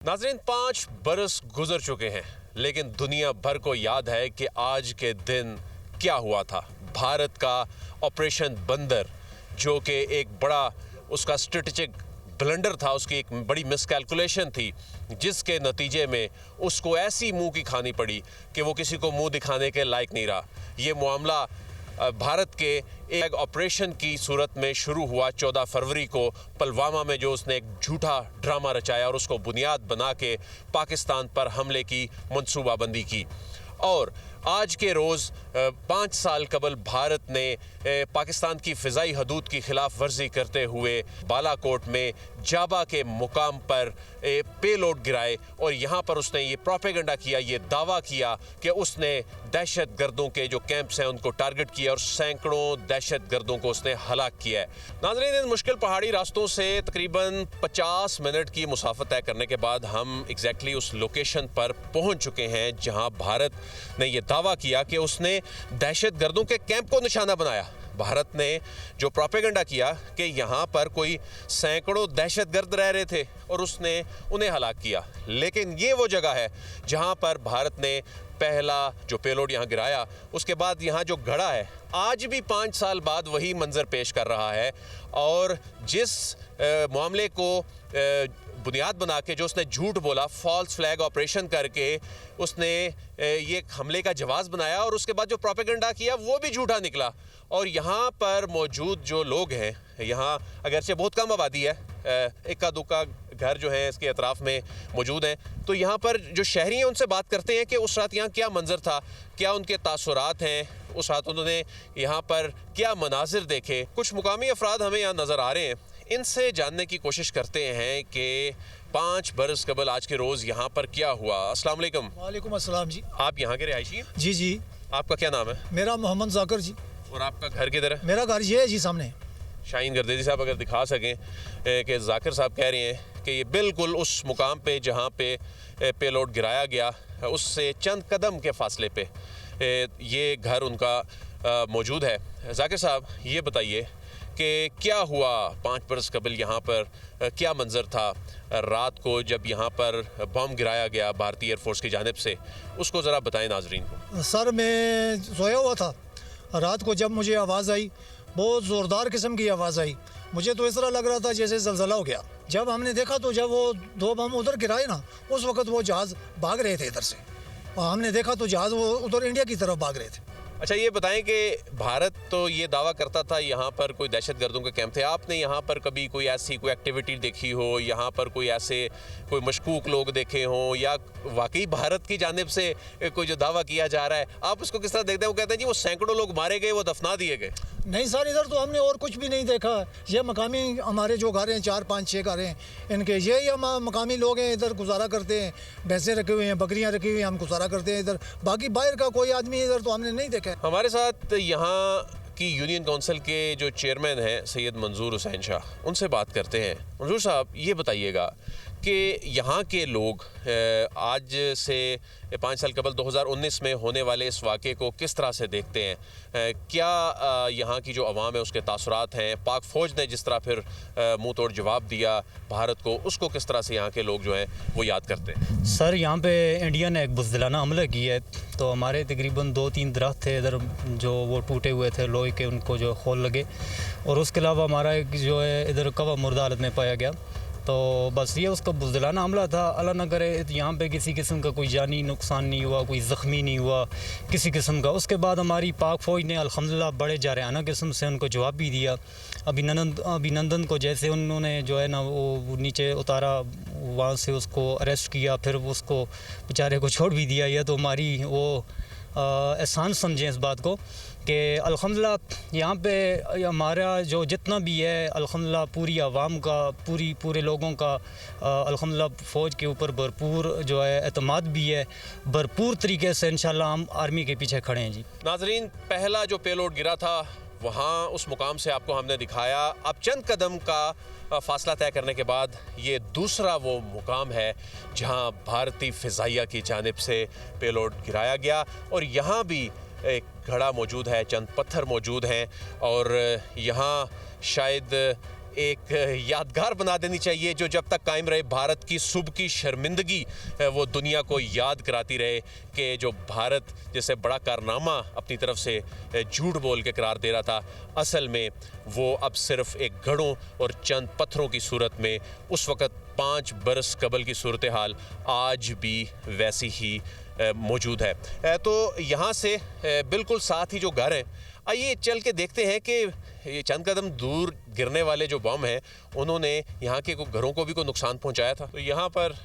नाज़रीन, 5 बरस गुजर चुके हैं, लेकिन दुनिया भर को याद है कि आज के दिन क्या हुआ था। भारत का ऑपरेशन बंदर, जो कि एक बड़ा उसका स्ट्रेटेजिक ब्लंडर था, उसकी एक बड़ी मिसकैलकुलेशन थी, जिसके नतीजे में उसको ऐसी मुंह की खानी पड़ी कि वो किसी को मुंह दिखाने के लायक नहीं रहा। ये मामला भारत के एक ऑपरेशन की सूरत में शुरू हुआ 14 फरवरी को पुलवामा में, जो उसने एक झूठा ड्रामा रचाया और उसको बुनियाद बना के पाकिस्तान पर हमले की मंसूबाबंदी की। और आज के रोज़ 5 साल कबल भारत ने पाकिस्तान की फ़िज़ाई हदूद की खिलाफ वर्जी करते हुए बालाकोट में जाबा के मुकाम पर पेलोड गिराए और यहाँ पर उसने ये प्रोपेगेंडा किया, ये दावा किया कि उसने दहशत गर्दों के जो कैंप्स हैं उनको टारगेट किया और सैकड़ों दहशत गर्दों को उसने हलाक किया है। नाज़रीन, इन मुश्किल पहाड़ी रास्तों से तकरीबन 50 मिनट की मुसाफत तय करने के बाद हम एग्जैक्टली उस लोकेशन पर पहुँच चुके हैं जहाँ भारत ने यह दावा किया कि उसने दहशत गर्दों के कैंप को निशाना बनाया। भारत ने जो प्रोपेगेंडा किया कि यहाँ पर कोई सैकड़ों दहशतगर्द रह रहे थे और उसने उन्हें हलाक किया, लेकिन ये वो जगह है जहाँ पर भारत ने पहला जो पेलोड यहाँ गिराया, उसके बाद यहाँ जो गड़ा है आज भी 5 साल बाद वही मंजर पेश कर रहा है। और जिस मामले को बुनियाद बना के जो उसने झूठ बोला, फॉल्स फ्लैग ऑपरेशन करके उसने ये हमले का जवाब बनाया और उसके बाद जो प्रोपेगेंडा किया वो भी झूठा निकला। और यहाँ पर मौजूद जो लोग हैं, यहाँ अगरचे बहुत कम आबादी है, इक्का दुक्का घर जो है इसके अतराफ़ में मौजूद हैं, तो यहाँ पर जो शहरी हैं उनसे बात करते हैं कि उस रात यहाँ क्या मंजर था, क्या उनके तासुरात हैं, उस रात उन्होंने यहाँ पर क्या मनाजिर देखे। कुछ मुकामी अफराद हमें यहाँ नज़र आ रहे हैं, इनसे जानने की कोशिश करते हैं कि 5 बरस कबल आज के रोज़ यहाँ पर क्या हुआ। अस्सलाम वालेकुम। वालेकुम अस्सलाम जी। आप यहाँ के रिहायशी हैं? जी जी। आपका क्या नाम है? मेरा मोहम्मद जाकिर जी। और आपका घर किधर है? मेरा घर ये है जी सामने। शाहीन गर्देजी साहब अगर दिखा सकें कि जाकिर साहब कह रहे हैं कि ये बिल्कुल उस मुकाम पे जहाँ पे पेलोड गिराया गया उससे चंद कदम के फासले पे ये घर उनका मौजूद है। जाकिर साहब, ये बताइए कि क्या हुआ 5 बरस कबल यहाँ पर, क्या मंजर था रात को जब यहाँ पर बम गिराया गया भारतीय एयरफोर्स की जानिब से, उसको ज़रा बताएं नाजरीन को। सर, मैं सोया हुआ था रात को, जब मुझे आवाज़ आई, बहुत ज़ोरदार किस्म की आवाज़ आई, मुझे तो इस तरह लग रहा था जैसे ज़लज़ला हो गया। जब हमने देखा तो जब वो 2 बम उधर गिराए ना, उस वक्त वो जहाज़ भाग रहे थे इधर से, और हमने देखा तो जहाज़ वो उधर इंडिया की तरफ भाग रहे थे। अच्छा, ये बताएं कि भारत तो ये दावा करता था यहाँ पर कोई दहशतगर्दों के कैंप थे, आपने यहाँ पर कभी कोई ऐसी कोई एक्टिविटी देखी हो, यहाँ पर कोई ऐसे कोई मशकूक लोग देखे हों, या वाकई भारत की जानिब से कोई जो दावा किया जा रहा है आप उसको किस तरह देखते हैं? वो कहते हैं जी वो सैकड़ों लोग मारे गए, वो दफना दिए गए। नहीं सर, इधर तो हमने और कुछ भी नहीं देखा। ये मकामी हमारे जो घर हैं, 4 5 6 घर हैं, इनके यही हम मकामी लोग हैं, इधर गुजारा करते हैं, भैंसें रखे हुए हैं, बकरियां रखी हुई हैं, हम गुजारा करते हैं इधर। बाकी बाहर का कोई आदमी इधर तो हमने नहीं देखा। हमारे साथ यहाँ की यूनियन काउंसिल के जो चेयरमैन हैं सैयद मंजूर हुसैन शाह, उनसे बात करते हैं। मंजूर साहब, ये बताइएगा कि यहाँ के लोग आज से 5 साल कबल 2019 में होने वाले इस वाक़े को किस तरह से देखते हैं? क्या यहाँ की जो अवाम है उसके तासुरात हैं? पाक फ़ौज ने जिस तरह फिर मुँह तोड़ जवाब दिया भारत को, उसको किस तरह से यहाँ के लोग जो हैं वो याद करते हैं? सर, यहाँ पे इंडिया ने एक बुज़दिलाना हमला किया है, तो हमारे तकरीबन 2-3 दरख्त थे इधर जो वो टूटे हुए थे, लोहे के, उनको जो खोल लगे, और उसके अलावा हमारा एक जो है इधर कवा मुर्दा हालत में पाया गया। तो बस ये उसका बुज़दिलाना हमला था। अल्लाह न करे यहाँ पे किसी किस्म का कोई जानी नुकसान नहीं हुआ, कोई ज़ख्मी नहीं हुआ किसी किस्म का। उसके बाद हमारी पाक फ़ौज ने अल्हम्दुलिल्लाह बड़े जारहाना किस्म से उनको जवाब भी दिया। अभिनंदन को जैसे उन्होंने जो है ना वो नीचे उतारा, वहाँ से उसको अरेस्ट किया, फिर उसको बेचारे को छोड़ भी दिया। यह तो हमारी वो एहसान समझें इस बात को कि अल्हम्दुलिल्लाह यहाँ पे हमारा जो जितना भी है अल्हम्दुलिल्लाह पूरी आवाम का, पूरे लोगों का अल्हम्दुलिल्लाह फ़ौज के ऊपर भरपूर जो है एतमाद भी है। भरपूर तरीके से इंशाल्लाह हम आर्मी के पीछे खड़े हैं जी। नाजरीन, पहला जो पेलोड गिरा था वहाँ उस मुकाम से आपको हमने दिखाया। अब चंद कदम का फासला तय करने के बाद ये दूसरा वो मुकाम है जहाँ भारतीय फ़िज़ाइया की जानिब से पेलोड गिराया गया, और यहाँ भी एक घड़ा मौजूद है, चंद पत्थर मौजूद हैं, और यहाँ शायद एक यादगार बना देनी चाहिए जो जब तक कायम रहे। भारत की सुबह की शर्मिंदगी वो दुनिया को याद कराती रहे कि जो भारत जैसे बड़ा कारनामा अपनी तरफ से झूठ बोल के करार दे रहा था, असल में वो अब सिर्फ एक घड़ों और चंद पत्थरों की सूरत में उस वक़्त 5 बरस कबल की सूरत हाल आज भी वैसी ही मौजूद है। तो यहाँ से बिल्कुल साथ ही जो घर हैं, आइए चल के देखते हैं कि ये चंद कदम दूर गिरने वाले जो बम हैं उन्होंने यहाँ के घरों को भी कोई नुकसान पहुँचाया था। तो यहाँ पर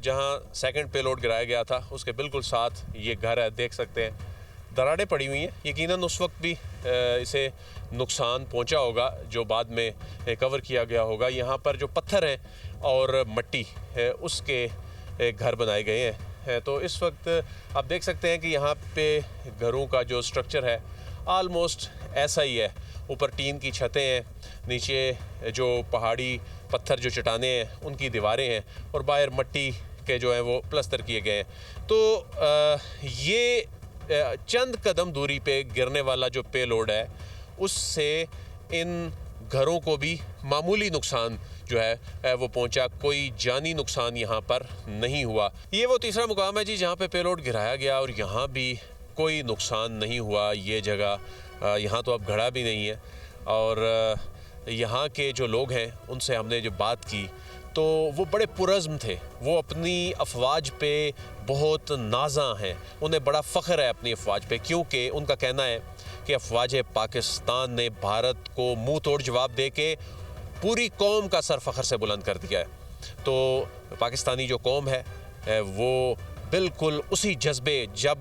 जहाँ सेकंड पेलोड गिराया गया था उसके बिल्कुल साथ ये घर है, देख सकते हैं दरारें पड़ी हुई हैं। यकीनन उस वक्त भी इसे नुकसान पहुँचा होगा जो बाद में कवर किया गया होगा। यहाँ पर जो पत्थर हैं और मट्टी उसके घर बनाए गए हैं। तो इस वक्त आप देख सकते हैं कि यहाँ पे घरों का जो स्ट्रक्चर है आलमोस्ट ऐसा ही है। ऊपर टीन की छतें हैं, नीचे जो पहाड़ी पत्थर जो चट्टानें हैं उनकी दीवारें हैं और बाहर मट्टी के जो हैं वो प्लस्तर किए गए हैं। तो ये चंद कदम दूरी पे गिरने वाला जो पेलोड है उससे इन घरों को भी मामूली नुकसान जो है वो पहुंचा, कोई जानी नुकसान यहाँ पर नहीं हुआ। ये वो तीसरा मुकाम है जी जहाँ पे पेलोड गिराया गया और यहाँ भी कोई नुकसान नहीं हुआ। ये जगह यहाँ तो अब घड़ा भी नहीं है और यहाँ के जो लोग हैं उनसे हमने जो बात की तो वो बड़े पुरज़्म थे, वो अपनी अफवाज पे बहुत नाज़ा हैं, उन्हें बड़ा फ़ख्र है अपनी अफवाज पे, क्योंकि उनका कहना है कि अफवाज पाकिस्तान ने भारत को मुंह तोड़ जवाब दे के पूरी कौम का सर फ़ख्र से बुलंद कर दिया है। तो पाकिस्तानी जो कौम है वो बिल्कुल उसी जज्बे जब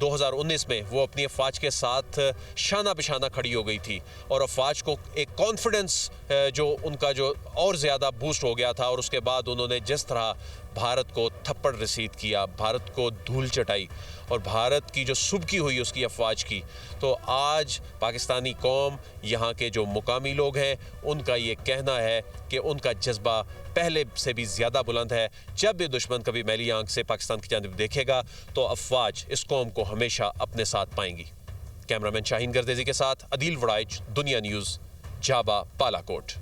2019 में वो अपनी अफवाज के साथ शाना बिशाना खड़ी हो गई थी और अफवाज को एक कॉन्फिडेंस जो उनका जो और ज़्यादा बूस्ट हो गया था और उसके बाद उन्होंने जिस तरह भारत को थप्पड़ रसीद किया, भारत को धूल चटाई और भारत की जो सुबकी हुई उसकी अफवाज की, तो आज पाकिस्तानी कौम, यहाँ के जो मुकामी लोग हैं, उनका ये कहना है कि उनका जज्बा पहले से भी ज़्यादा बुलंद है। जब भी दुश्मन कभी मैली आंख से पाकिस्तान की जानिब देखेगा तो अफवाज इस कौम को हमेशा अपने साथ पाएंगी। कैमरामैन शाहीन गर्देजी के साथ अदील वड़ाइच, दुनिया न्यूज़, जाबा, बालाकोट।